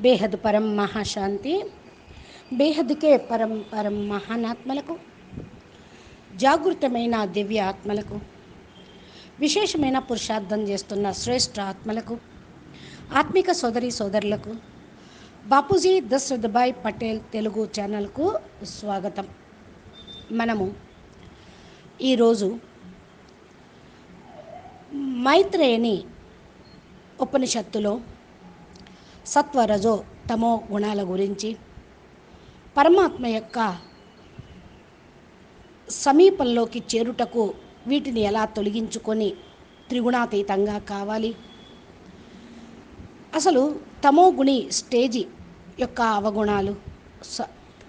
బేహద్ పరం మహాశాంతి. బేహద్కే పరం పరం మహానాత్మలకు, జాగృతమైన దివ్య ఆత్మలకు, విశేషమైన పురుషార్థం చేస్తున్న శ్రేష్ఠ ఆత్మలకు, ఆత్మిక సోదరి సోదరులకు బాపూజీ దశరథభాయ్ పటేల్ తెలుగు ఛానల్కు స్వాగతం. మనము ఈరోజు మైత్రేయని ఉపనిషత్తులో సత్వరజో తమో గుణాల గురించి, పరమాత్మ యొక్క సమీపంలోకి చేరుటకు వీటిని ఎలా తొలగించుకొని త్రిగుణాతీతంగా కావాలి, అసలు తమోగుణి స్టేజి యొక్క అవగుణాలు,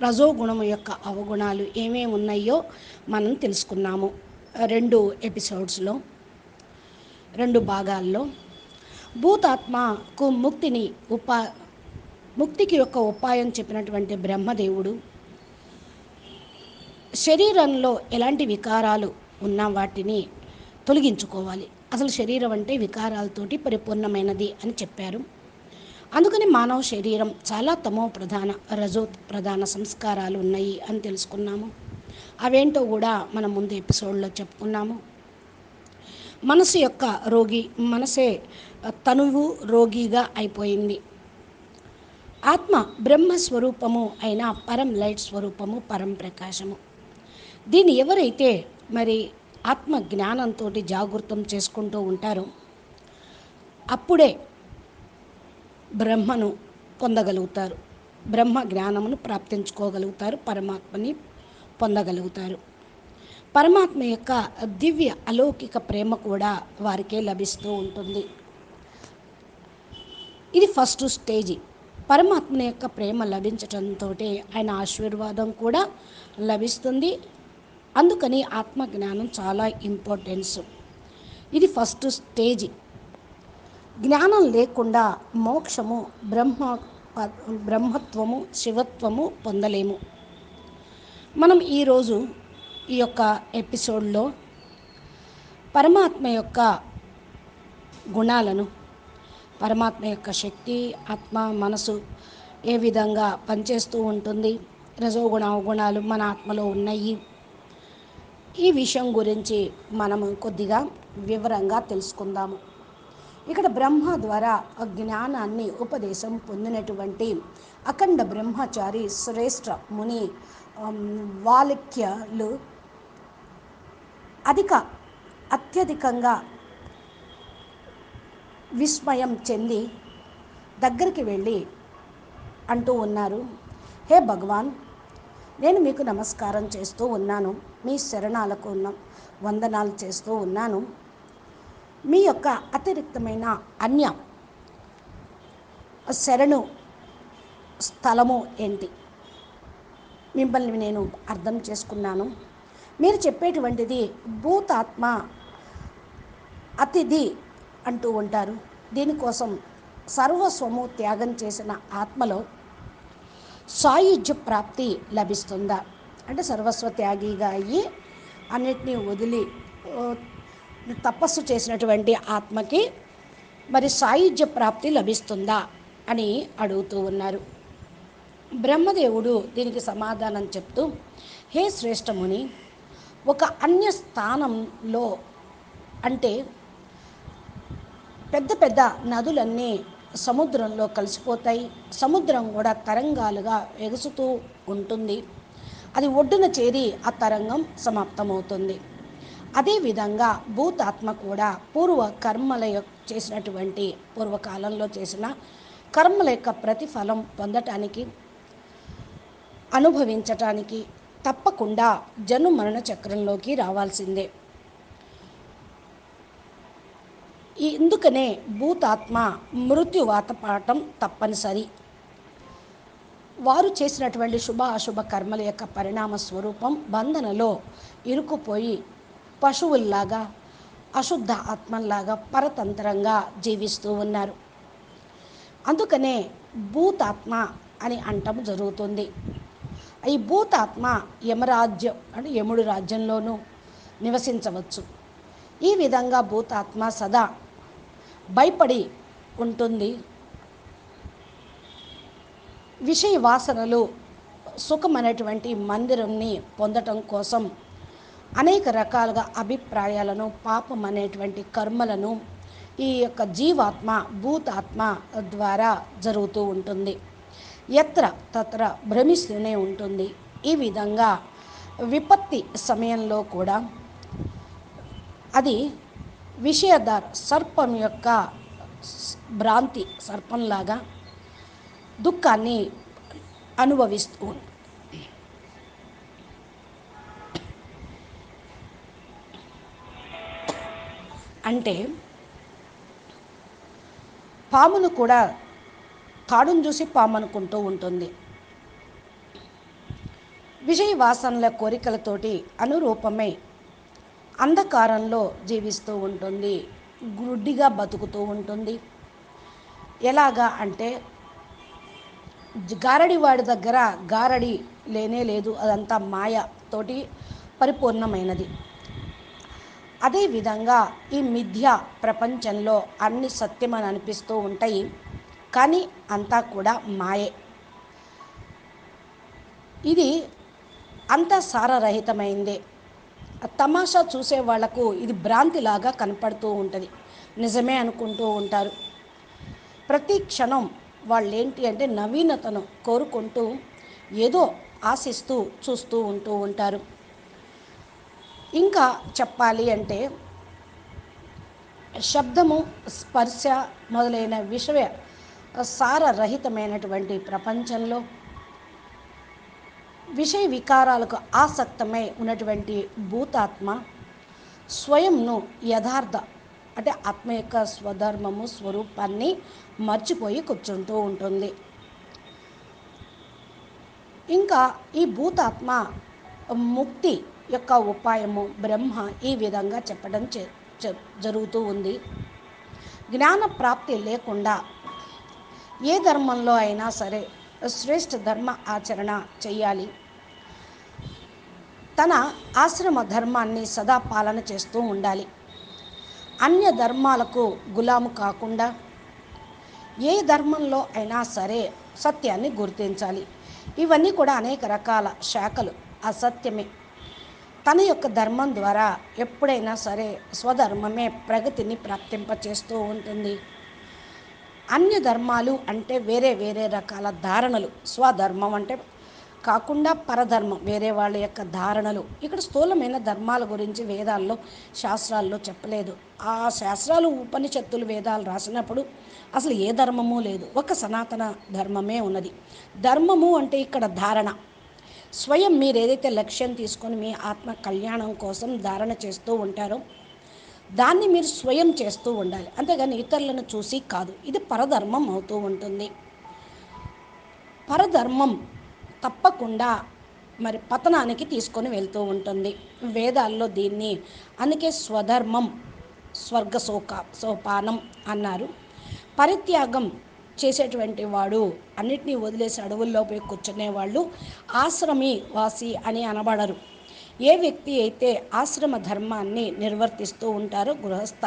రజోగుణం యొక్క అవగుణాలు ఏమేమి ఉన్నాయో మనం తెలుసుకున్నాము. 2 ఎపిసోడ్స్లో 2 భాగాల్లో భూతాత్మకు ముక్తికి యొక్క ఉపాయం చెప్పినటువంటి బ్రహ్మదేవుడు శరీరంలో ఎలాంటి వికారాలు ఉన్న వాటిని తొలగించుకోవాలి. అసలు శరీరం అంటే వికారాలతోటి పరిపూర్ణమైనది అని చెప్పారు. అందుకని మానవ శరీరం చాలా తమో ప్రధాన, రజో ప్రధాన సంస్కారాలు ఉన్నాయి అని తెలుసుకున్నాము. అవేంటో కూడా మనం ముందు ఎపిసోడ్లో చెప్పుకున్నాము. మనసే తనువు రోగిగా అయిపోయింది. ఆత్మ బ్రహ్మస్వరూపము అయిన పరం లైట్ స్వరూపము, పరం ప్రకాశము. దీన్ని ఎవరైతే మరి ఆత్మ జ్ఞానంతో జాగృతం చేసుకుంటూ ఉంటారో అప్పుడే బ్రహ్మను పొందగలుగుతారు, బ్రహ్మ జ్ఞానమును ప్రాప్తించుకోగలుగుతారు, పరమాత్మని పొందగలుగుతారు. పరమాత్మ యొక్క దివ్య అలౌకిక ప్రేమ కూడా వారికే లభిస్తూ ఉంటుంది. ఇది ఫస్ట్ స్టేజి. పరమాత్మ యొక్క ప్రేమ లభించటంతో ఆయన ఆశీర్వాదం కూడా లభిస్తుంది. అందుకని ఆత్మజ్ఞానం చాలా ఇంపార్టెన్స్. ఇది ఫస్ట్ స్టేజి. జ్ఞానం లేకుండా మోక్షము, బ్రహ్మత్వము, శివత్వము పొందలేము. మనం ఈరోజు ఈ యొక్క ఎపిసోడ్లో పరమాత్మ యొక్క గుణాలను, పరమాత్మ యొక్క శక్తి, ఆత్మ, మనసు ఏ విధంగా పనిచేస్తూ ఉంటుంది, రజోగుణ అవగుణాలు మన ఆత్మలో ఉన్నాయి, ఈ విషయం గురించి మనము కొద్దిగా వివరంగా తెలుసుకుందాము. ఇక్కడ బ్రహ్మ ద్వారా జ్ఞానాన్ని ఉపదేశం పొందినటువంటి అఖండ బ్రహ్మచారి శ్రేష్ఠ ముని వాల్మీకులు అత్యధికంగా విస్మయం చెంది దగ్గరికి వెళ్ళి అంటూ ఉన్నారు, హే భగవాన్, నేను మీకు నమస్కారం చేస్తూ ఉన్నాను, మీ శరణాలకు వందనాలు చేస్తూ ఉన్నాను. మీ యొక్క అతిరిక్తమైన అన్య శరణు స్థలము ఏంటి? మిమ్మల్ని నేను అర్థం చేసుకున్నాను. మీరు చెప్పేటువంటిది భూతాత్మ అతిథి అంటూ ఉంటారు. దీనికోసం సర్వస్వము త్యాగం చేసిన ఆత్మలో సాయుజ్య ప్రాప్తి లభిస్తుందా? అంటే సర్వస్వ త్యాగిగా అయ్యి అన్నిటినీ వదిలి తపస్సు చేసినటువంటి ఆత్మకి మరి సాయుజ్య ప్రాప్తి లభిస్తుందా అని అడుగుతూ ఉన్నారు. బ్రహ్మదేవుడు దీనికి సమాధానం చెప్తూ, హే శ్రేష్టముని, ఒక అన్య స్థానంలో అంటే పెద్ద పెద్ద నదులన్నీ సముద్రంలో కలిసిపోతాయి. సముద్రం కూడా తరంగాలుగా ఎగుసుతూ ఉంటుంది. అది ఒడ్డున చేరి ఆ తరంగం సమాప్తమవుతుంది. అదేవిధంగా భూతాత్మ కూడా పూర్వకాలంలో చేసిన కర్మల యొక్క ప్రతిఫలం పొందటానికి, అనుభవించటానికి తప్పకుండా జన్మ మరణ చక్రంలోకి రావాల్సిందే. ఇందుకనే భూతాత్మ మృత్యువాత పాఠం తప్పనిసరి. వారు చేసినటువంటి శుభ అశుభ కర్మల యొక్క పరిణామ స్వరూపం బంధనలో ఇరుక్కుపోయి పశువుల్లాగా, అశుద్ధ ఆత్మల్లాగా పరతంత్రంగా జీవిస్తూ ఉన్నారు. అందుకనే భూతాత్మ అని అంటం జరుగుతుంది. ఈ భూతాత్మ యమరాజ్యం అంటే యముడి రాజ్యంలోనూ నివసించవచ్చు. ఈ విధంగా భూతాత్మ సదా భయపడి ఉంటుంది. విషయ వాసనలు సుఖమైనటువంటి మందిరంని పొందటం కోసం అనేక రకాలుగా అభిప్రాయాలను, పాపం అనేటువంటి కర్మలను ఈ యొక్క జీవాత్మ, భూతాత్మ ద్వారా జరుగుతూ ఉంటుంది. ఎత్ర తత్ర భ్రమిస్తూనే ఉంటుంది. ఈ విధంగా విపత్తి సమయంలో కూడా అది విషయధార సర్పం యొక్క భ్రాంతి సర్పంలాగా దుఃఖాన్ని అనుభవిస్తూ ఉంటుంది. అంటే పామును కూడా తాడును చూసి పాము అనుకుంటూ ఉంటుంది. విషయ వాసనల కోరికలతోటి అనురూపమై అంధకారంలో జీవిస్తూ ఉంటుంది, గుడ్డిగా బతుకుతూ ఉంటుంది. ఎలాగా అంటే గారడి వాడి దగ్గర గారడి లేనే లేదు, అదంతా మాయతోటి పరిపూర్ణమైనది. అదేవిధంగా ఈ మిథ్యా ప్రపంచంలో అన్ని సత్యమని అనిపిస్తూ ఉంటాయి, కానీ అంతా కూడా మాయే. ఇది అంతా సారరహితమైందే. తమాషా చూసే వాళ్లకు ఇది భ్రాంతిలాగా కనపడుతూ ఉంటుంది, నిజమే అనుకుంటూ ఉంటారు. ప్రతి క్షణం వాళ్ళు ఏంటి అంటే నవీనతను కోరుకుంటూ ఏదో ఆశిస్తూ చూస్తూ ఉంటూ ఉంటారు. ఇంకా చెప్పాలి అంటే శబ్దము, స్పర్శ మొదలైన విషయ సారరహితమైనటువంటి ప్రపంచంలో విషయ వికారాలకు ఆసక్తమై ఉన్నటువంటి భూతాత్మ స్వయంను యథార్థ అంటే ఆత్మ యొక్క స్వధర్మము, స్వరూపాన్ని మర్చిపోయి కూర్చుంటూ ఉంటుంది. ఇంకా ఈ భూతాత్మ ముక్తి యొక్క ఉపాయము బ్రహ్మ ఈ విధంగా చెప్పడం జరుగుతూ ఉంది. జ్ఞాన ప్రాప్తి లేకుండా ఏ ధర్మంలో అయినా సరే శ్రేష్ఠ ధర్మ ఆచరణ చేయాలి. తన ఆశ్రమ ధర్మాన్ని సదా పాలన చేస్తూ ఉండాలి. అన్య ధర్మాలకు గులాము కాకుండా ఏ ధర్మంలో అయినా సరే సత్యాన్ని గుర్తించాలి. ఇవన్నీ కూడా అనేక రకాల శాఖలు అసత్యమే. తన యొక్క ధర్మం ద్వారా ఎప్పుడైనా సరే స్వధర్మమే ప్రగతిని ప్రాప్తింపచేస్తూ ఉంటుంది. అన్య ధర్మాలు అంటే వేరే వేరే రకాల ధారణలు. స్వధర్మం అంటే కాకుండా పరధర్మం, వేరే వాళ్ళ యొక్క ధారణలు. ఇక్కడ స్థూలమైన ధర్మాల గురించి వేదాల్లో, శాస్త్రాల్లో చెప్పలేదు. ఆ శాస్త్రాలు, ఉపనిషత్తులు, వేదాలు రాసినప్పుడు అసలు ఏ ధర్మము లేదు, ఒక సనాతన ధర్మమే ఉన్నది. ధర్మము అంటే ఇక్కడ ధారణ. స్వయం మీరు ఏదైతే లక్ష్యం తీసుకొని మీ ఆత్మ కళ్యాణం కోసం ధారణ చేస్తూ ఉంటారో దాన్ని మీరు స్వయం చేస్తూ ఉండాలి, అంతేగాని ఇతరులను చూసి కాదు. ఇది పరధర్మం అవుతూ ఉంటుంది. పరధర్మం తప్పకుండా మరి పతనానికి తీసుకొని వెళ్తూ ఉంటుంది. వేదాల్లో దీన్ని అందుకే స్వధర్మం స్వర్గ సోపానం అన్నారు. పరిత్యాగం చేసేటువంటి వాడు, అన్నిటినీ వదిలేసి అడవుల్లో పోయి కూర్చునేవాళ్ళు ఆశ్రమి వాసి అని అనబడరు. ఏ వ్యక్తి అయితే ఆశ్రమ ధర్మాన్ని నిర్వర్తిస్తూ ఉంటారో, గృహస్థ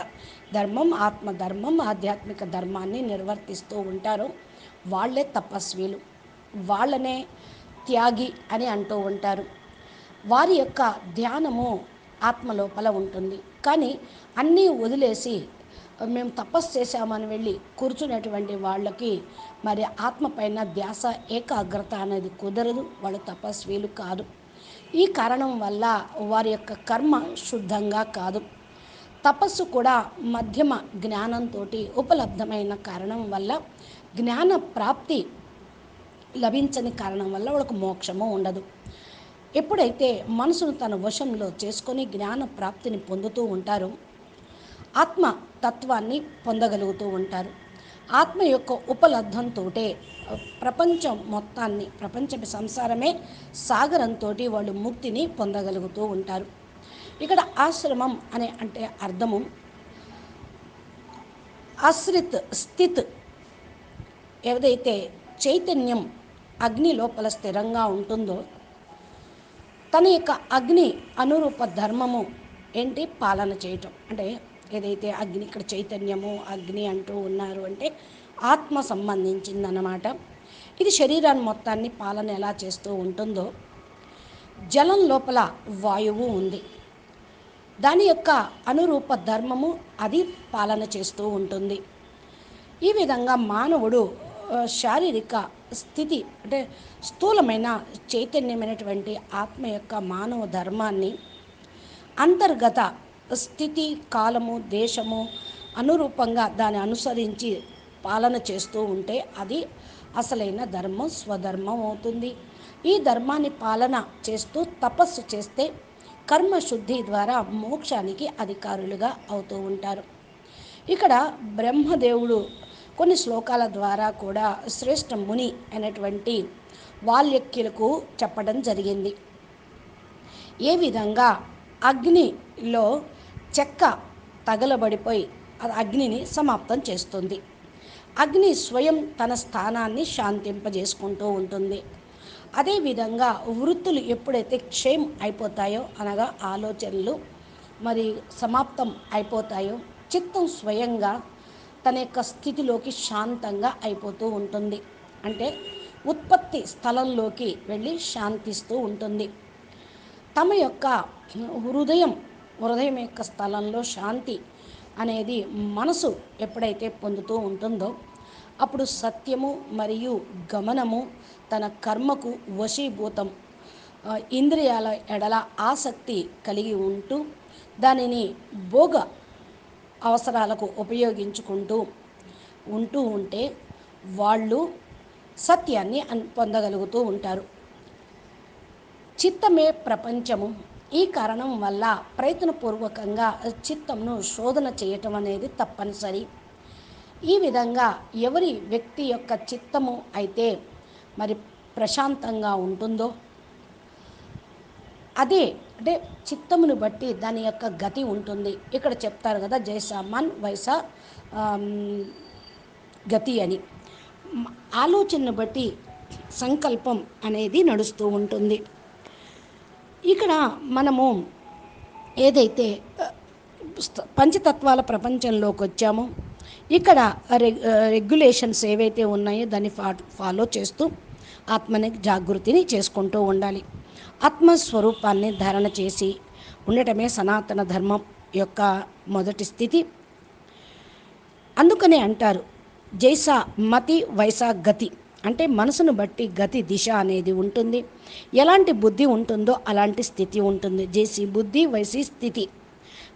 ధర్మం, ఆత్మధర్మం, ఆధ్యాత్మిక ధర్మాన్ని నిర్వర్తిస్తూ ఉంటారో వాళ్ళే తపస్వీలు, వాళ్ళనే త్యాగి అని అంటూ ఉంటారు. వారి యొక్క ధ్యానము ఆత్మ లోపల ఉంటుంది. కానీ అన్నీ వదిలేసి మేము తపస్సు చేశామని వెళ్ళి కూర్చునేటువంటి వాళ్ళకి మరి ఆత్మ పైన ధ్యాస, ఏకాగ్రత అనేది కుదరదు. వాళ్ళు తపస్వీలు కాదు. ఈ కారణం వల్ల వారి యొక్క కర్మ శుద్ధంగా కాదు. తపస్సు కూడా మధ్యమ జ్ఞానంతో ఉపలబ్ధమైన కారణం వల్ల, జ్ఞాన ప్రాప్తి లభించని కారణం వల్ల వాళ్ళకు మోక్షము ఉండదు. ఎప్పుడైతే మనసును తన వశంలో చేసుకొని జ్ఞాన ప్రాప్తిని పొందుతూ ఉంటారో ఆత్మ తత్వాన్ని పొందగలుగుతూ ఉంటారు. ఆత్మ యొక్క ఉపలబ్ధంతో ప్రపంచం మొత్తాన్ని, ప్రపంచ సంసారమే సాగరంతో వాళ్ళు ముక్తిని పొందగలుగుతూ ఉంటారు. ఇక్కడ ఆశ్రమం అనే అంటే అర్థము ఆశ్రిత్ స్థిత్. ఏదైతే చైతన్యం అగ్ని లోపల స్థిరంగా ఉంటుందో తన యొక్క అగ్ని అనురూప ధర్మము ఏంటి, పాలన చేయటం. అంటే ఏదైతే అగ్ని, ఇక్కడ చైతన్యము అగ్ని అంటూ ఉన్నారు అంటే ఆత్మ సంబంధించిందన్నమాట. ఇది శరీరాన్ని మొత్తాన్ని పాలన ఎలా చేస్తూ ఉంటుందో, జలం లోపల వాయువు ఉంది. దాని యొక్క అనురూప ధర్మము అది పాలన చేస్తూ ఉంటుంది. ఈ విధంగా మానవుడు శారీరక స్థితి అంటే స్థూలమైన చైతన్యమైనటువంటి ఆత్మ యొక్క మానవ ధర్మాన్ని అంతర్గత స్థితి, కాలము, దేశము అనురూపంగా దాన్ని అనుసరించి పాలన చేస్తూ ఉంటే అది అసలైన ధర్మం, స్వధర్మం అవుతుంది. ఈ ధర్మాన్ని పాలన చేస్తూ తపస్సు చేస్తే కర్మశుద్ధి ద్వారా మోక్షానికి అధికారులుగా అవుతూ ఉంటారు. ఇక్కడ బ్రహ్మదేవుడు కొన్ని శ్లోకాల ద్వారా కూడా శ్రేష్ఠ ముని అనేటువంటి వాల్యక్యులకు చెప్పడం జరిగింది. ఏ విధంగా అగ్నిలో చెక్క తగలబడిపోయి అది అగ్నిని సమాప్తం చేస్తుంది. అగ్ని స్వయం తన స్థానాన్ని శాంతింపజేసుకుంటూ ఉంటుంది. అదేవిధంగా వృత్తులు ఎప్పుడైతే క్షయం అయిపోతాయో, అనగా ఆలోచనలు మరి సమాప్తం అయిపోతాయో, చిత్తం స్వయంగా తన యొక్క స్థితిలోకి శాంతంగా అయిపోతూ ఉంటుంది. అంటే ఉత్పత్తి స్థలంలోకి వెళ్ళి శాంతిస్తూ ఉంటుంది. తమ యొక్క హృదయం యొక్క స్థలంలో శాంతి అనేది మనసు ఎప్పుడైతే పొందుతూ ఉంటుందో అప్పుడు సత్యము మరియు గమనము తన కర్మకు వశీభూతం, ఇంద్రియాల ఎడల ఆసక్తి కలిగి ఉంటూ దానిని భోగ అవసరాలకు ఉపయోగించుకుంటూ ఉంటే వాళ్ళు సత్యాన్ని పొందగలుగుతూ ఉంటారు. చిత్తమే ప్రపంచము. ఈ కారణం వల్ల ప్రయత్నపూర్వకంగా చిత్తంను శోధన చేయటం అనేది తప్పనిసరి. ఈ విధంగా ఎవరి వ్యక్తి యొక్క చిత్తము అయితే మరి ప్రశాంతంగా ఉంటుందో అదే అంటే చిత్తమును బట్టి దాని యొక్క గతి ఉంటుంది. ఇక్కడ చెప్తారు కదా, జైసా మన్ వైసా గతి అని. ఆలోచనను బట్టి సంకల్పం అనేది నడుస్తూ ఉంటుంది. ఇక్కడ మనము ఏదైతే పంచతత్వాల ప్రపంచంలోకి వచ్చామో ఇక్కడ రెగ్యులేషన్స్ ఏవైతే ఉన్నాయో దాన్ని ఫాలో చేస్తూ ఆత్మని జాగృతిని చేసుకుంటూ ఉండాలి. ఆత్మస్వరూపాన్ని ధారణ చేసి ఉండటమే సనాతన ధర్మం యొక్క మొదటి స్థితి. అందుకనే అంటారు జైసా మతి వైసా గతి. అంటే మనసును బట్టి గతి దిశ అనేది ఉంటుంది. ఎలాంటి బుద్ధి ఉంటుందో అలాంటి స్థితి ఉంటుంది. జైసి బుద్ధి వైసి స్థితి,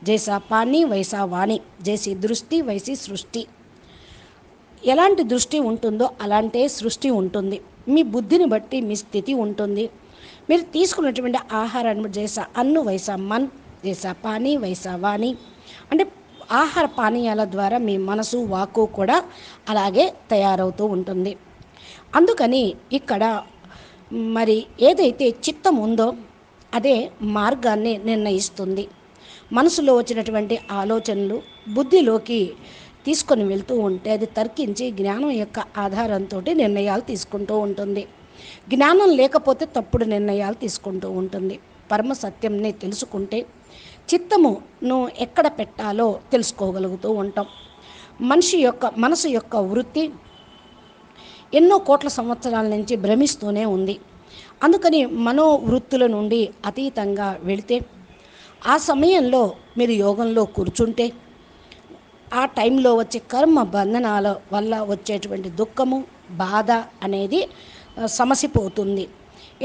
జైసా పాణి వైసా వాణి, జైసి దృష్టి వైసి సృష్టి. ఎలాంటి దృష్టి ఉంటుందో అలాంటే సృష్టి ఉంటుంది. మీ బుద్ధిని బట్టి మీ స్థితి ఉంటుంది. మీరు తీసుకున్నటువంటి ఆహారాన్ని జైసా అన్ను వైసా మన్, జైసా పాణి వైసా వాణి. అంటే ఆహార పానీయాల ద్వారా మీ మనసు, వాక్కు కూడా అలాగే తయారవుతూ ఉంటుంది. అందుకని ఇక్కడ మరి ఏదైతే చిత్తం ఉందో అదే మార్గాన్ని నిర్ణయిస్తుంది. మనసులో వచ్చినటువంటి ఆలోచనలు బుద్ధిలోకి తీసుకొని వెళ్తూ ఉంటే అది తర్కించి జ్ఞానం యొక్క ఆధారంతో నిర్ణయాలు తీసుకుంటూ ఉంటుంది. జ్ఞానం లేకపోతే తప్పుడు నిర్ణయాలు తీసుకుంటూ ఉంటుంది. పరమ సత్యంని తెలుసుకుంటే చిత్తమును ఎక్కడ పెట్టాలో తెలుసుకోగలుగుతూ ఉంటాం. మనసు యొక్క వృత్తి ఎన్నో కోట్ల సంవత్సరాల నుంచి భ్రమిస్తూనే ఉంది. అందుకని మనోవృత్తుల నుండి అతీతంగా వెళితే ఆ సమయంలో మీరు యోగంలో కూర్చుంటే ఆ టైంలో వచ్చే కర్మ బంధనాల వల్ల వచ్చేటువంటి దుఃఖము, బాధ అనేది సమసిపోతుంది.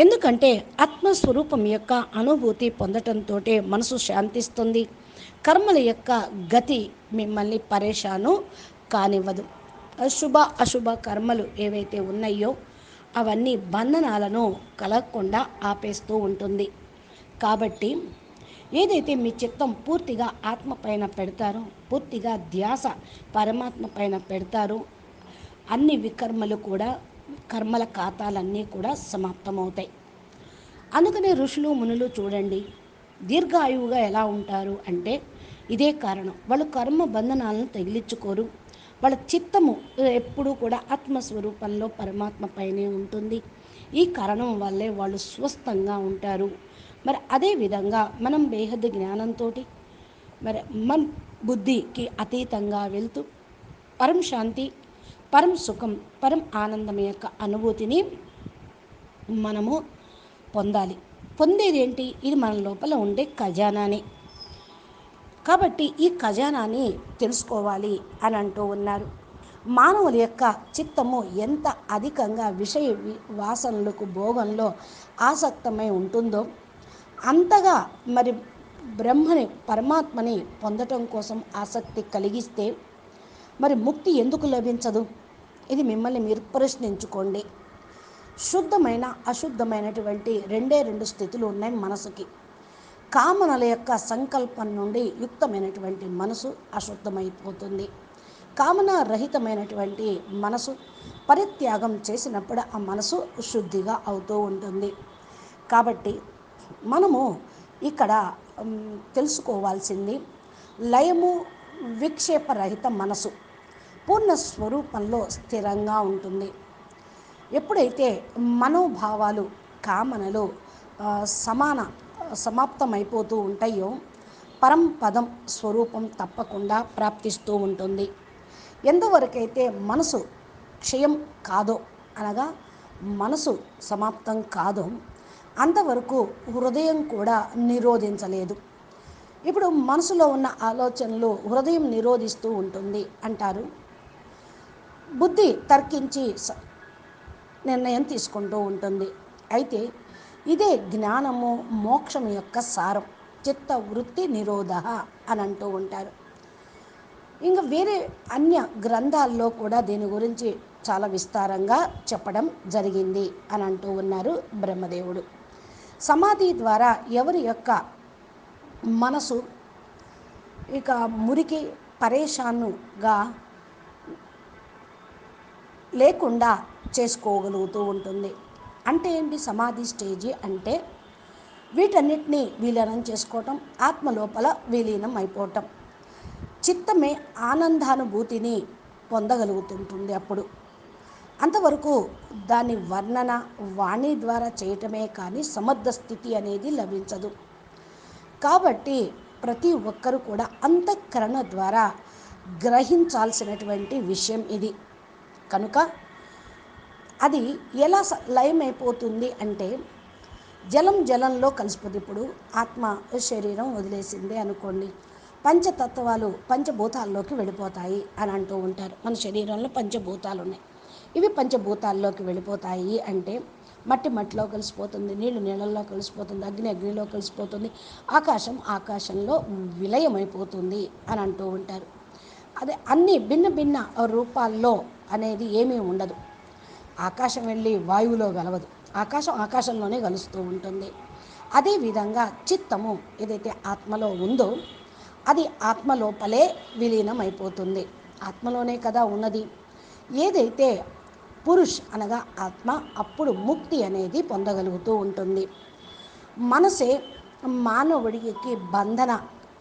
ఎందుకంటే ఆత్మస్వరూపం యొక్క అనుభూతి పొందటంతో మనసు శాంతిస్తుంది. కర్మల యొక్క గతి మిమ్మల్ని పరేషాను కానివ్వదు. శుభ అశుభ కర్మలు ఏవైతే ఉన్నాయో అవన్నీ బంధనాలను కలగకుండా ఆపేస్తూ ఉంటుంది. కాబట్టి ఏదైతే మీ చిత్తం పూర్తిగా ఆత్మ పైన పెడతారో, పూర్తిగా ధ్యాస పరమాత్మ పైన పెడతారో అన్ని వికర్మలు కూడా, కర్మల ఖాతాలన్నీ కూడా సమాప్తమవుతాయి. అందుకనే ఋషులు మునులు చూడండి దీర్ఘాయువుగా ఎలా ఉంటారు అంటే ఇదే కారణం. వాళ్ళు కర్మ బంధనాలను తగిలించుకోరు. వాళ్ళ చిత్తము ఎప్పుడూ కూడా ఆత్మస్వరూపంలో పరమాత్మ పైనే ఉంటుంది. ఈ కారణం వల్లే వాళ్ళు స్వస్థంగా ఉంటారు. మరి అదేవిధంగా మనం బేహద్దు జ్ఞానంతో మరి మన బుద్ధికి అతీతంగా వెళ్తూ పరం శాంతి పరం సుఖం, పరం ఆనందం యొక్క అనుభూతిని మనము పొందాలి. పొందేది ఏంటి? ఇది మన లోపల ఉండే ఖజానాని. కాబట్టి ఈ ఖజానాని తెలుసుకోవాలి అని అంటూ ఉన్నారు. మానవుల యొక్క చిత్తము ఎంత అధికంగా విషయ వాసనలకు భోగంలో ఆసక్తమై ఉంటుందో అంతగా మరి బ్రహ్మని పరమాత్మని పొందటం కోసం ఆసక్తి కలిగిస్తే మరి ముక్తి ఎందుకు లభించదు? ఇది మిమ్మల్ని మీరు ప్రశ్నించుకోండి. శుద్ధమైన అశుద్ధమైనటువంటి రెండు స్థితులు ఉన్నాయి మనసుకి. కామనల యొక్క సంకల్పం నుండి యుక్తమైనటువంటి మనసు అశుద్ధమైపోతుంది. కామన రహితమైనటువంటి మనసు పరిత్యాగం చేసినప్పుడు ఆ మనసు శుద్ధిగా అవుతూ ఉంటుంది. కాబట్టి మనము ఇక్కడ తెలుసుకోవాల్సింది లయము విక్షేపరహిత మనసు పూర్ణ స్వరూపంలో స్థిరంగా ఉంటుంది. ఎప్పుడైతే మనోభావాలు కామనలు సమాప్తమైపోతూ ఉంటాయో పరంపదం స్వరూపం తప్పకుండా ప్రాప్తిస్తూ ఉంటుంది. ఎంతవరకైతే మనసు క్షయం కాదో అనగా మనసు సమాప్తం కాదో అంతవరకు హృదయం కూడా నిరోధించలేదు. ఇప్పుడు మనసులో ఉన్న ఆలోచనలు హృదయం నిరోధిస్తూ ఉంటుంది అంటారు. బుద్ధి తర్కించి నిర్ణయం తీసుకుంటూ ఉంటుంది. అయితే ఇదే జ్ఞానము మోక్షం యొక్క సారం. చిత్త వృత్తి నిరోధ అని అంటూ ఉంటారు. ఇంకా వేరే అన్య గ్రంథాల్లో కూడా దీని గురించి చాలా విస్తారంగా చెప్పడం జరిగింది అని అంటూ ఉన్నారు బ్రహ్మదేవుడు. సమాధి ద్వారా ఎవరి యొక్క మనసు ఇక మురికి పరేషానుగా లేకుండా చేసుకోగలుగుతూ ఉంటుంది. అంటే ఏంటి సమాధి స్టేజీ అంటే? వీటన్నిటినీ విలీనం చేసుకోవటం, ఆత్మ లోపల విలీనం అయిపోవటం, చిత్తమే ఆనందానుభూతిని పొందగలుగుతుంటుంది. అప్పుడు అంతవరకు దాని వర్ణన వాణి ద్వారా చేయటమే కానీ సమర్థ స్థితి అనేది లభించదు. కాబట్టి ప్రతి ఒక్కరూ కూడా అంతఃకరణ ద్వారా గ్రహించాల్సినటువంటి విషయం ఇది. కనుక అది ఎలా లయమైపోతుంది అంటే జలంలో కలిసిపోతుంది. ఇప్పుడు ఆత్మ శరీరం వదిలేసింది అనుకోండి, పంచతత్వాలు పంచభూతాల్లోకి వెళ్ళిపోతాయి అని అంటూ ఉంటారు. మన శరీరంలో పంచభూతాలు ఉన్నాయి. ఇవి పంచభూతాల్లోకి వెళ్ళిపోతాయి అంటే మట్టిలో కలిసిపోతుంది, నీళ్ళల్లో కలిసిపోతుంది, అగ్నిలో కలిసిపోతుంది, ఆకాశంలో విలయమైపోతుంది అని అంటూ ఉంటారు. అదే అన్ని భిన్న రూపాల్లో అనేది ఏమీ ఉండదు. ఆకాశం వెళ్ళి వాయువులో కలవదు, ఆకాశంలోనే కలుస్తూ ఉంటుంది. అదేవిధంగా చిత్తము ఏదైతే ఆత్మలో ఉందో అది ఆత్మ లోపలే విలీనం అయిపోతుంది. ఆత్మలోనే కదా ఉన్నది. ఏదైతే పురుష్ అనగా ఆత్మ అప్పుడు ముక్తి అనేది పొందగలుగుతూ ఉంటుంది. మనసే మానవుడికి బంధన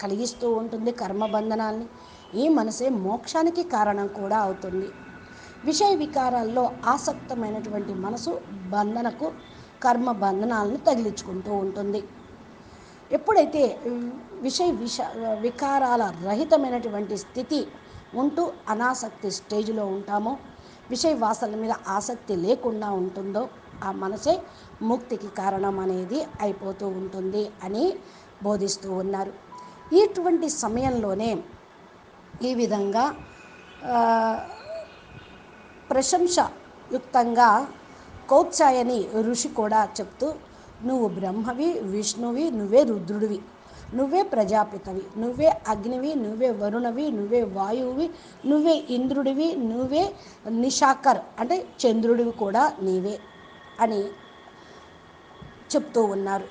కలిగిస్తూ ఉంటుంది, కర్మబంధనాన్ని. ఈ మనసే మోక్షానికి కారణం కూడా అవుతుంది. విషయ వికారాల్లో ఆసక్తమైనటువంటి మనసు బంధనకు కర్మ బంధనాలను తగిలించుకుంటూ ఉంటుంది. ఎప్పుడైతే వికారాల రహితమైనటువంటి స్థితి ఉంటూ అనాసక్తి స్టేజ్లో ఉంటామో, విషయ వాసనల మీద ఆసక్తి లేకుండా ఉంటుందో ఆ మనసే ముక్తికి కారణం అనేది అయిపోతూ ఉంటుంది అని బోధిస్తూ ఉన్నారు. ఇటువంటి సమయంలోనే ఈ విధంగా ప్రశంసయుక్తంగా కౌత్సాయని ఋషి కూడా చెప్తూ, నువ్వు బ్రహ్మవి, విష్ణువి, నువ్వే రుద్రుడివి, నువ్వే ప్రజాపితవి, నువ్వే అగ్నివి, నువ్వే వరుణవి, నువ్వే వాయువువి, నువ్వే ఇంద్రుడివి, నువ్వే నిశాకర్ అంటే చంద్రుడివి కూడా నీవే అని చెప్తూ ఉన్నారు.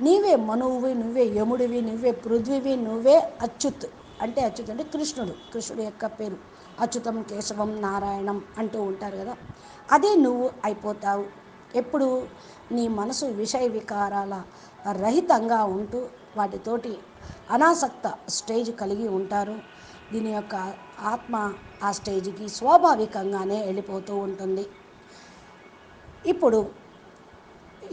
నీవే మనువువి, నువ్వే యముడివి, నువ్వే పృథ్వీవి, నువ్వే అచ్యుత్ అంటే కృష్ణుడి యొక్క పేరు. అచ్యుతం కేశవం నారాయణం అంటూ ఉంటారు కదా, అదే నువ్వు అయిపోతావు. ఎప్పుడు నీ మనసు విషయ వికారాల రహితంగా ఉంటూ వాటితోటి అనాసక్త స్టేజ్ కలిగి ఉంటారు. దీని యొక్క ఆత్మ ఆ స్టేజ్కి స్వాభావికంగానే వెళ్ళిపోతూ ఉంటుంది. ఇప్పుడు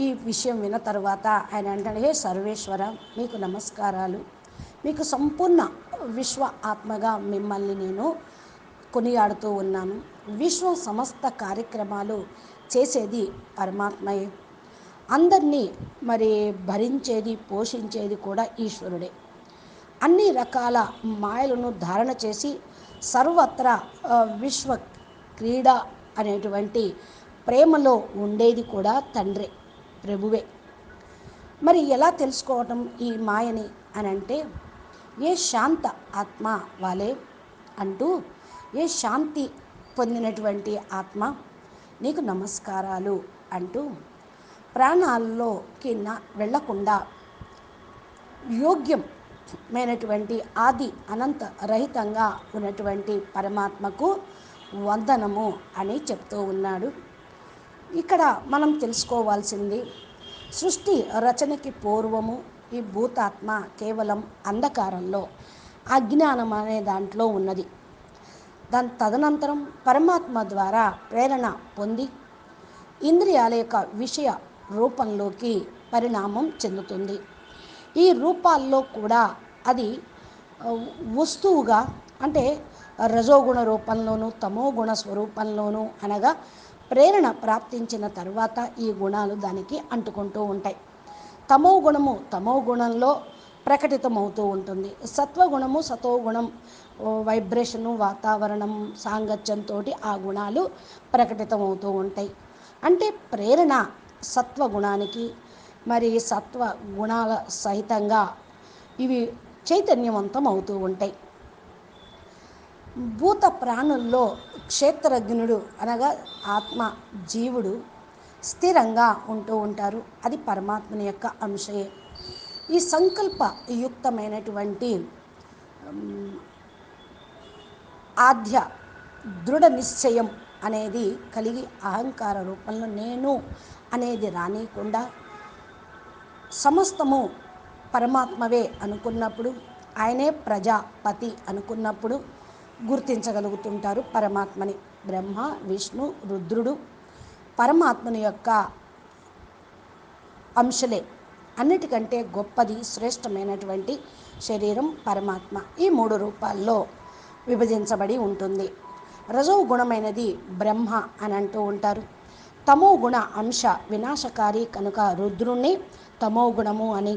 ఈ విషయం విన్న తర్వాత ఆయన అంటాడు, హే సర్వేశ్వర, మీకు నమస్కారాలు. మీకు సంపూర్ణ విశ్వ ఆత్మగా మిమ్మల్ని నేను కొనియాడుతూ ఉన్నాను. విశ్వం సమస్త కార్యక్రమాలు చేసేది పరమాత్మయే. అందరినీ మరి భరించేది పోషించేది కూడా ఈశ్వరుడే. అన్ని రకాల మాయలను ధారణ చేసి సర్వత్రా విశ్వ క్రీడ అనేటువంటి ప్రేమలో ఉండేది కూడా తండ్రే, ప్రభువే. మరి ఎలా తెలుసుకోవటం ఈ మాయని అని అంటే, ఏ శాంత ఆత్మ వాలే అంటూ, ఏ శాంతి పొందినటువంటి ఆత్మ నీకు నమస్కారాలు అంటూ ప్రాణాల్లోకి వెళ్ళకుండా యోగ్యమైనటువంటి ఆది అనంత రహితంగా ఉన్నటువంటి పరమాత్మకు వందనము అని చెప్తూ ఉన్నాడు. ఇక్కడ మనం తెలుసుకోవాల్సింది, సృష్టి రచనకి పూర్వము ఈ భూతాత్మ కేవలం అంధకారంలో అజ్ఞానం అనే దాంట్లో ఉన్నది. దాని తదనంతరం పరమాత్మ ద్వారా ప్రేరణ పొంది ఇంద్రియాల యొక్క విషయ రూపంలోకి పరిణామం చెందుతుంది. ఈ రూపాల్లో కూడా అది వస్తువుగా, అంటే రజోగుణ రూపంలోనూ తమోగుణ స్వరూపంలోనూ, అనగా ప్రేరణ ప్రాప్తించిన తర్వాత ఈ గుణాలు దానికి అంటుకుంటూ ఉంటాయి. తమో గుణంలో ప్రకటితమవుతూ ఉంటుంది. సత్వగుణము సతోగుణం వైబ్రేషను వాతావరణం సాంగత్యంతో ఆ గుణాలు ప్రకటితమవుతూ ఉంటాయి. అంటే ప్రేరణ సత్వగుణానికి మరి సత్వ గుణాల సహితంగా ఇవి చైతన్యవంతం అవుతూ ఉంటాయి. భూత ప్రాణుల్లో క్షేత్రజ్ఞుడు అనగా ఆత్మ జీవుడు స్థిరంగా ఉంటూ ఉంటారు. అది పరమాత్మని యొక్క అంశయే. ఈ సంకల్పయుక్తమైనటువంటి ఆధ్య దృఢ నిశ్చయం అనేది కలిగి అహంకార రూపంలో నేను అనేది రానియకుండా సమస్తము పరమాత్మవే అనుకున్నప్పుడు, ఆయనే ప్రజాపతి అనుకున్నప్పుడు గుర్తించగలుగుతుంటారు పరమాత్మని. బ్రహ్మ విష్ణు రుద్రుడు పరమాత్మని యొక్క అంశలే. అన్నిటికంటే గొప్పది శ్రేష్టమైనటువంటి శరీరం పరమాత్మ ఈ 3 రూపాల్లో విభజించబడి ఉంటుంది. రజో గుణమైనది బ్రహ్మ అని అంటూ ఉంటారు. తమో గుణ అంశ వినాశకారి కనుక రుద్రుణ్ణి తమో గుణము అని,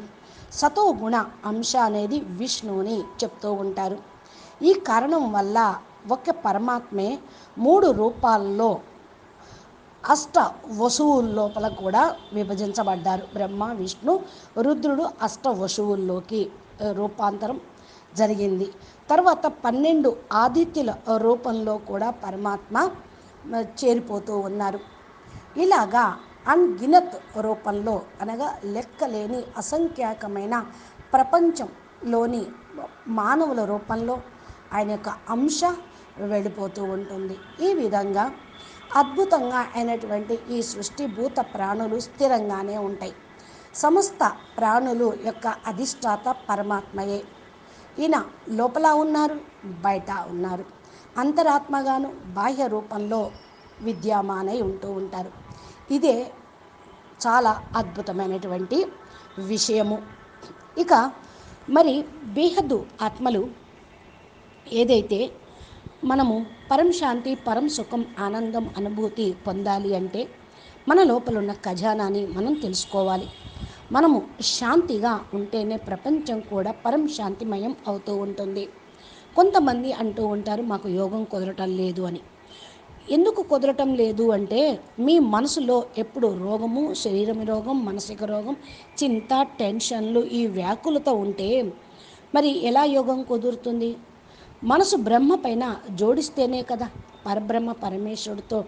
సతో గుణ అంశ అనేది విష్ణువుని చెప్తూ ఉంటారు. ఈ కారణం వల్ల ఒక్క పరమాత్మే 3 రూపాల్లో అష్ట వసువుల లోపల కూడా విభజించబడ్డారు. బ్రహ్మ విష్ణు రుద్రుడు అష్ట వసువుల్లోకి రూపాంతరం జరిగింది. తర్వాత 12 ఆదిత్యుల రూపంలో కూడా పరమాత్మ చేరిపోతూ ఉన్నారు. ఇలాగా అన్గినత్ రూపంలో, అనగా లెక్కలేని అసంఖ్యాకమైన ప్రపంచంలోని మానవుల రూపంలో ఆయన యొక్క అంశ వెళ్ళిపోతూ ఉంటుంది. ఈ విధంగా అద్భుతంగా అయినటువంటి ఈ సృష్టి భూత ప్రాణులు స్థిరంగానే ఉంటాయి. సమస్త ప్రాణులు యొక్క అధిష్టాత పరమాత్మయే. ఈయన లోపల ఉన్నారు, బయట ఉన్నారు. అంతరాత్మగాను బాహ్య రూపంలో విద్యమానై ఉంటూ ఉంటారు. ఇదే చాలా అద్భుతమైనటువంటి విషయము. ఇక మరి బేహద్దు ఆత్మలు ఏదైతే మనము పరం శాంతి పరం సుఖం ఆనందం అనుభూతి పొందాలి అంటే మన లోపల ఉన్న ఖజానాని మనం తెలుసుకోవాలి. మనము శాంతిగా ఉంటేనే ప్రపంచం కూడా పరం శాంతిమయం అవుతూ ఉంటుంది. కొంతమంది అంటూ ఉంటారు, మాకు యోగం కుదరటం లేదు అని. ఎందుకు కుదరటం లేదు అంటే, మీ మనసులో ఎప్పుడు రోగము, శరీరం రోగం, మానసిక రోగం, చింత, టెన్షన్లు, ఈ వ్యాకులత ఉంటే మరి ఎలా యోగం కుదురుతుంది? మనసు బ్రహ్మ పైన జోడిస్తేనే కదా, పరబ్రహ్మ పరమేశ్వరుడితో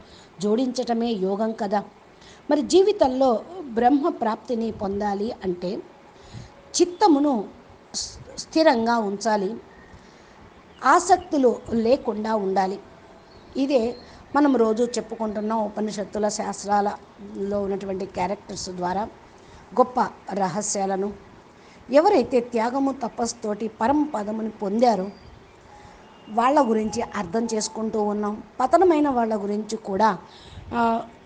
జోడించటమే యోగం కదా. మరి జీవితంలో బ్రహ్మ ప్రాప్తిని పొందాలి అంటే చిత్తమును స్థిరంగా ఉంచాలి, ఆసక్తులు లేకుండా ఉండాలి. ఇదే మనం రోజు చెప్పుకుంటున్న ఉపనిషత్తుల శాస్త్రాలలో ఉన్నటువంటి క్యారెక్టర్స్ ద్వారా గొప్ప రహస్యాలను, ఎవరైతే త్యాగము తపస్సుతోటి పరమ పదముని పొందారో వాళ్ళ గురించి అర్థం చేసుకుంటూ ఉన్నాం. పతనమైన వాళ్ళ గురించి కూడా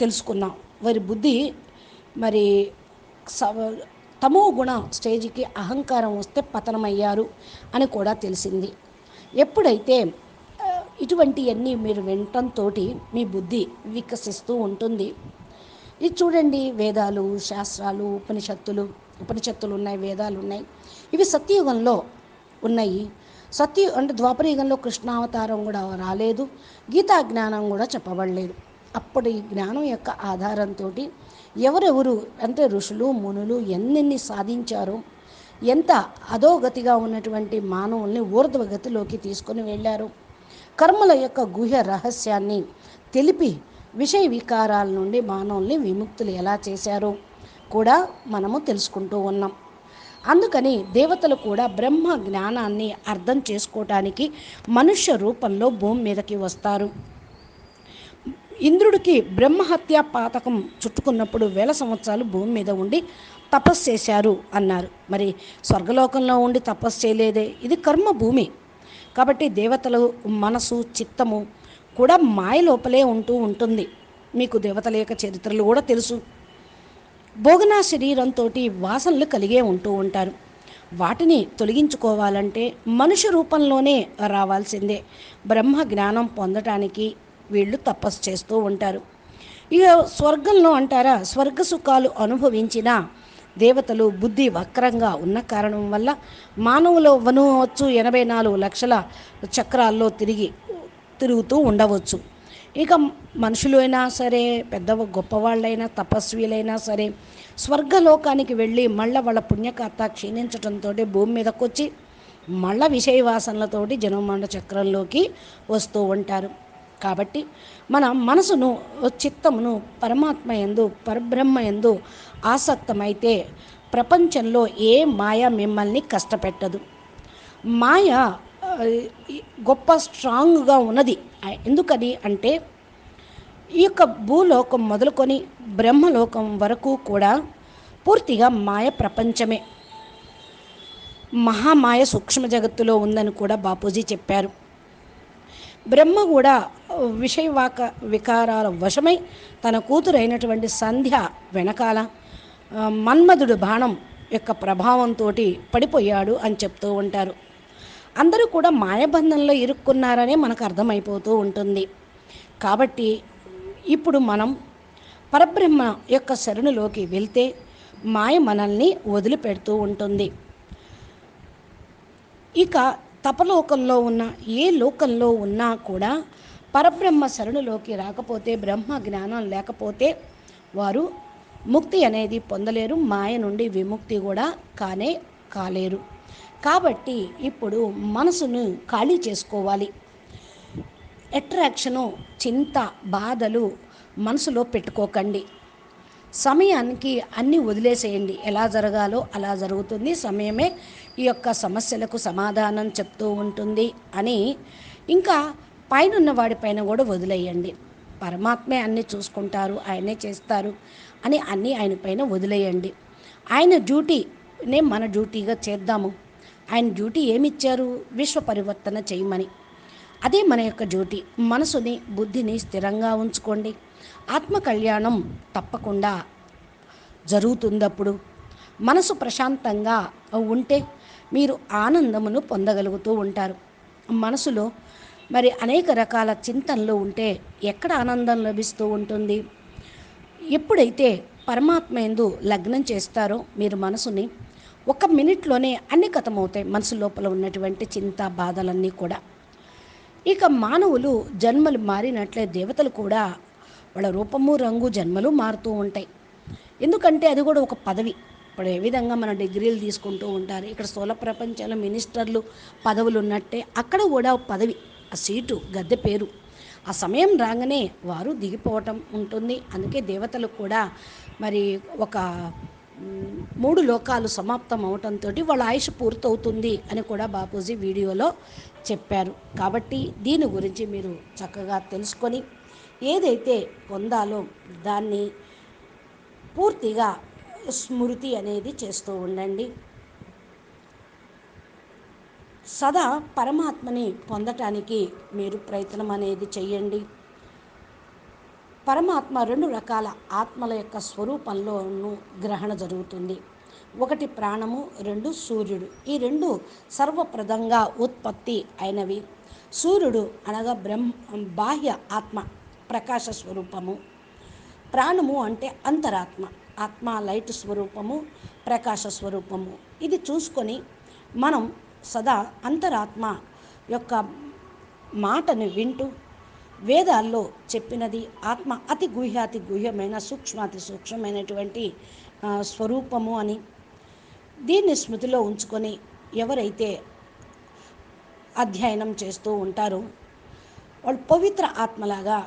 తెలుసుకున్నాం. వారి బుద్ధి మరి తమో గుణ స్టేజ్కి అహంకారం వస్తే పతనమయ్యారు అని కూడా తెలిసింది. ఎప్పుడైతే ఇటువంటివన్నీ మీరు వినటంతో మీ బుద్ధి వికసిస్తూ ఉంటుంది. ఇది చూడండి, వేదాలు, శాస్త్రాలు, ఉపనిషత్తులు ఉన్నాయి, వేదాలు ఉన్నాయి. ఇవి సత్యయుగంలో ఉన్నాయి. అంటే ద్వాపరయుగంలో కృష్ణావతారం కూడా రాలేదు, గీతా జ్ఞానం కూడా చెప్పబడలేదు. అప్పుడు ఈ జ్ఞానం యొక్క ఆధారంతో ఎవరెవరు అంటే ఋషులు మునులు ఎన్నెన్ని సాధించారో, ఎంత అధోగతిగా ఉన్నటువంటి మానవుల్ని ఊర్ధ్వగతిలోకి తీసుకొని వెళ్ళారు, కర్మల యొక్క గుహ్య రహస్యాన్ని తెలిపి విషయ వికారాల నుండి మానవుల్ని విముక్తులు ఎలా చేశారో కూడా మనము తెలుసుకుంటూ ఉన్నాం. అందుకని దేవతలు కూడా బ్రహ్మ జ్ఞానాన్ని అర్థం చేసుకోవటానికి మనుష్య రూపంలో భూమి మీదకి వస్తారు. ఇంద్రుడికి బ్రహ్మహత్య పాతకం చుట్టుకున్నప్పుడు 1000 సంవత్సరాలు భూమి మీద ఉండి తపస్సు చేశారు అన్నారు. మరి స్వర్గలోకంలో ఉండి తపస్సు చేయలేదే, ఇది కర్మ భూమి. కాబట్టి దేవతలు మనసు చిత్తము కూడా మాయ లోపలే ఉంటూ ఉంటుంది. మీకు దేవతల యొక్క చరిత్రలు కూడా తెలుసు. భోగనా శరీరంతో వాసనలు కలిగే ఉంటూ ఉంటారు. వాటిని తొలగించుకోవాలంటే మనుష్య రూపంలోనే రావాల్సిందే. బ్రహ్మ జ్ఞానం పొందటానికి వీళ్ళు తపస్సు చేస్తూ ఉంటారు. ఇక స్వర్గంలో అంటారా, స్వర్గ సుఖాలు అనుభవించిన దేవతలు బుద్ధి వక్రంగా ఉన్న కారణం వల్ల మానవులు వనువచ్చు 84 లక్షల చక్రాల్లో తిరుగుతూ ఉండవచ్చు. ఇక మనుషులు అయినా సరే, పెద్ద గొప్పవాళ్ళైనా తపస్వీలైనా సరే స్వర్గలోకానికి వెళ్ళి మళ్ళీ వాళ్ళ పుణ్యకర్త క్షీణించడంతో భూమి మీదకి వచ్చి మళ్ళా విషయ వాసనలతోటి జనమండ చక్రంలోకి వస్తూ ఉంటారు. కాబట్టి మన మనసును చిత్తమును పరమాత్మ యందు పరబ్రహ్మ యందు ఆసక్తమైతే ప్రపంచంలో ఏ మాయ మిమ్మల్ని కష్టపెట్టదు. మాయ గొప్ప స్ట్రాంగ్గా ఉన్నది. ఎందుకని అంటే ఈ యొక్క భూలోకం మొదలుకొని బ్రహ్మలోకం వరకు కూడా పూర్తిగా మాయ ప్రపంచమే. మహామాయ సూక్ష్మ జగత్తులో ఉందని కూడా బాపూజీ చెప్పారు. బ్రహ్మ కూడా వికారాల వశమై తన కూతురైనటువంటి సంధ్య వెనకాల మన్మధుడు బాణం యొక్క ప్రభావంతో పడిపోయాడు అని చెప్తూ ఉంటారు. అందరూ కూడా మాయబంధంలో ఇరుక్కున్నారనే మనకు అర్థమైపోతూ ఉంటుంది. కాబట్టి ఇప్పుడు మనం పరబ్రహ్మ యొక్క శరణులోకి వెళ్తే మాయ మనల్ని వదిలిపెడుతూ ఉంటుంది. ఇక తపలోకంలో ఉన్న ఏ లోకంలో ఉన్నా కూడా పరబ్రహ్మ శరణులోకి రాకపోతే, బ్రహ్మ జ్ఞానం లేకపోతే వారు ముక్తి అనేది పొందలేరు, మాయ నుండి విముక్తి కూడా కాలేరు. కాబట్టి ఇప్పుడు మనసును ఖాళీ చేసుకోవాలి. అట్రాక్షను, చింత, బాధలు మనసులో పెట్టుకోకండి. సమయానికి అన్నీ వదిలేసేయండి. ఎలా జరగాలో అలా జరుగుతుంది, సమయమే ఈ యొక్క సమస్యలకు సమాధానం చెప్తూ ఉంటుంది అని ఇంకా పైనున్న వాడిపైన కూడా వదిలేయండి. పరమాత్మే అన్నీ చూసుకుంటారు, ఆయనే చేస్తారు అని అన్నీ ఆయన పైన వదిలేయండి. ఆయన డ్యూటీనే మన డ్యూటీగా చేద్దాము. ఆయన డ్యూటీ ఏమిచ్చారు? విశ్వ పరివర్తన చేయమని. అదే మన యొక్క డ్యూటీ. మనసుని బుద్ధిని స్థిరంగా ఉంచుకోండి. ఆత్మ కళ్యాణం తప్పకుండా జరుగుతుందప్పుడు. మనసు ప్రశాంతంగా ఉంటే మీరు ఆనందమును పొందగలుగుతూ ఉంటారు. మనసులో మరి అనేక రకాల చింతనలు ఉంటే ఎక్కడ ఆనందం లభిస్తూ ఉంటుంది? ఎప్పుడైతే పరమాత్మ యందు లగ్నం చేస్తారో మీరు మనసుని, 1 మినిట్లోనే అన్ని ఖతమవుతాయి మనసు లోపల ఉన్నటువంటి చింత బాధలన్నీ కూడా. ఇక మానవులు జన్మలు మారినట్లే దేవతలు కూడా వాళ్ళ రూపము రంగు జన్మలు మారుతూ ఉంటాయి. ఎందుకంటే అది కూడా ఒక పదవి. ఇప్పుడు ఏ విధంగా మన డిగ్రీలు తీసుకుంటూ ఉంటారు, ఇక్కడ స్థూల ప్రపంచంలో మినిస్టర్లు పదవులు ఉన్నట్టే అక్కడ కూడా పదవి, ఆ సీటు, గద్దె పేరు. ఆ సమయం రాగానే వారు దిగిపోవటం ఉంటుంది. అందుకే దేవతలు కూడా మరి ఒక 3 లోకాలు సమాప్తం అవటంతో వాళ్ళ ఆయుష్ పూర్తవుతుంది అని కూడా బాపూజీ వీడియోలో చెప్పారు. కాబట్టి దీని గురించి మీరు చక్కగా తెలుసుకొని ఏదైతే పొందాలో దాన్ని పూర్తిగా స్మృతి అనేది చేస్తూ ఉండండి. సదా పరమాత్మని పొందటానికి మీరు ప్రయత్నం అనేది చెయ్యండి. పరమాత్మ 2 రకాల ఆత్మల యొక్క స్వరూపంలోనూ గ్రహణ జరుగుతుంది. 1 ప్రాణము, 2 సూర్యుడు. ఈ 2 సర్వప్రదంగా ఉత్పత్తి అయినవి. సూర్యుడు అనగా బాహ్య ఆత్మ, ప్రకాశ స్వరూపము. ప్రాణము అంటే అంతరాత్మ, ఆత్మ లైట్ స్వరూపము, ప్రకాశ స్వరూపము. ఇది చూసుకొని మనం సదా అంతరాత్మ యొక్క మాటను వింటూ, వేదాల్లో చెప్పినది ఆత్మ అతి గుహ్యాతి గుహ్యమైన సూక్ష్మాతి సూక్ష్మమైనటువంటి స్వరూపము అని దీన్ని స్మృతిలో ఉంచుకొని ఎవరైతే అధ్యయనం చేస్తూ ఉంటారో వాళ్ళు పవిత్ర ఆత్మలాగా,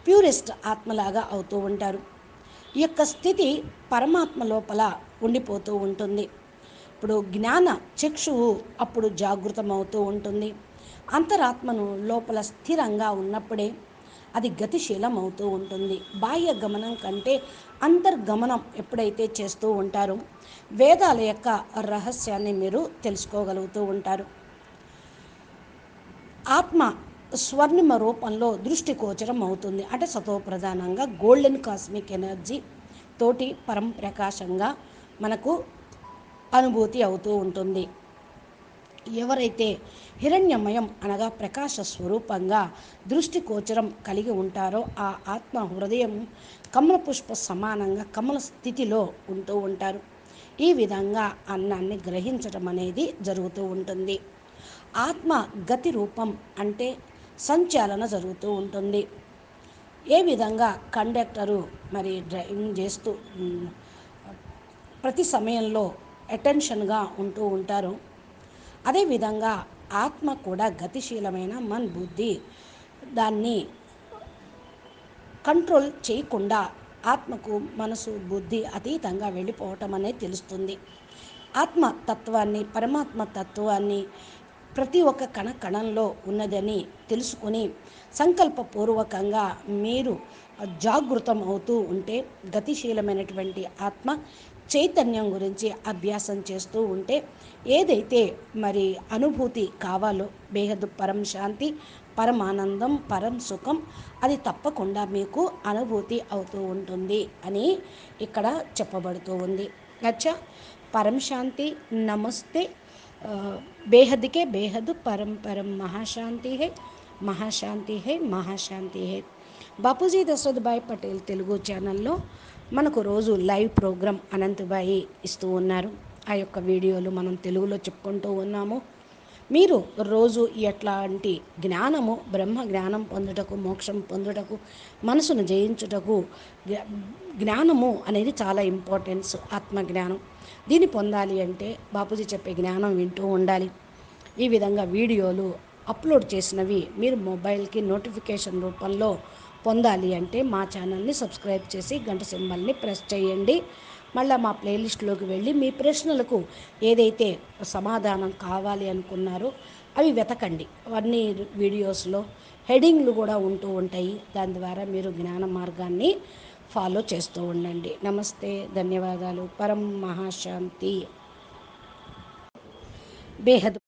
ప్యూరెస్ట్ ఆత్మలాగా అవుతూ ఉంటారు. ఈ యొక్క స్థితి పరమాత్మ లోపల ఉండిపోతూ ఉంటుంది. ఇప్పుడు జ్ఞాన చక్షువు అప్పుడు జాగృతమవుతూ ఉంటుంది. అంతరాత్మను లోపల స్థిరంగా ఉన్నప్పుడే అది గతిశీలం అవుతూ ఉంటుంది. బాహ్య గమనం కంటే అంతర్గమనం ఎప్పుడైతే చేస్తూ ఉంటారో వేదాల యొక్క రహస్యాన్ని మీరు తెలుసుకోగలుగుతూ ఉంటారు. ఆత్మ స్వర్ణిమ రూపంలో దృష్టి గోచరం అవుతుంది. అంటే సతోప్రధానంగా గోల్డెన్ కాస్మిక్ ఎనర్జీ తోటి పరం ప్రకాశంగా మనకు అనుభూతి అవుతూ ఉంటుంది. ఎవరైతే హిరణ్యమయం అనగా ప్రకాశ స్వరూపంగా దృష్టి గోచరం కలిగి ఉంటారో ఆ ఆత్మ హృదయం కమల పుష్ప సమానంగా కమల స్థితిలో ఉంటూ ఉంటారు. ఈ విధంగా అన్నాన్ని గ్రహించడం అనేది జరుగుతూ ఉంటుంది. ఆత్మ గతి రూపం అంటే సంచాలన జరుగుతూ ఉంటుంది. ఏ విధంగా కండక్టరు మరి డ్రైవింగ్ చేస్తూ ప్రతి సమయంలో అటెన్షన్గా ఉంటూ ఉంటారు, అదేవిధంగా ఆత్మ కూడా గతిశీలమైన బుద్ధి దాన్ని కంట్రోల్ చేయకుండా ఆత్మకు మనసు బుద్ధి అతీతంగా వెళ్ళిపోవటం అనేది తెలుస్తుంది. ఆత్మ తత్వాన్ని, పరమాత్మ తత్వాన్ని ప్రతి ఒక్క కణంలో ఉన్నదని తెలుసుకొని సంకల్పపూర్వకంగా మీరు జాగృతం అవుతూ ఉంటే గతిశీలమైనటువంటి ఆత్మ చైతన్యం గురించి అభ్యాసం చేస్తూ ఉంటే ఏదైతే మరి అనుభూతి కావాలో బేహద్దు పరం శాంతి, పరమానందం, పరం సుఖం అది తప్పకుండా మీకు అనుభూతి అవుతూ ఉంటుంది అని ఇక్కడ చెప్పబడుతూ ఉంది. అచ్చా, పరం శాంతి, నమస్తే. बेहद के बेहद परम परम महाशांति है, మహాశాంతి హై, మహాశాంతి హై. బాపూజీ దశరథభాయ్ పటేల్ తెలుగు ఛానల్లో మనకు రోజు లైవ్ ప్రోగ్రాం అనంతభాయి ఇస్తూ ఉన్నారు. ఆ యొక్క వీడియోలు మనం తెలుగులో చెప్పుకుంటూ ఉన్నాము. మీరు రోజు ఎట్లాంటి జ్ఞానము, బ్రహ్మ జ్ఞానం పొందుటకు, మోక్షం పొందుటకు, మనసును జయించుటకు జ్ఞానము అనేది చాలా ఇంపార్టెన్స్. ఆత్మజ్ఞానం దీన్ని పొందాలి అంటే బాపూజీ చెప్పే జ్ఞానం వింటూ ఉండాలి. ఈ విధంగా వీడియోలు అప్లోడ్ చేసినవి మీరు మొబైల్కి నోటిఫికేషన్ రూపంలో పొందాలి అంటే మా ఛానల్ని సబ్స్క్రైబ్ చేసి గంట సింబల్ని ప్రెస్ చేయండి. మళ్ళీ మా ప్లేలిస్ట్లోకి వెళ్ళి మీ ప్రశ్నలకు ఏదైతే సమాధానం కావాలి అనుకున్నారో అవి వెతకండి. అవన్నీ వీడియోస్లో హెడింగ్లు కూడా ఉంటూ ఉంటాయి. దాని ద్వారా మీరు జ్ఞాన మార్గాన్ని ఫాలో చేస్తూ ఉండండి. నమస్తే, ధన్యవాదాలు. పరం మహాశాంతి. బేహద్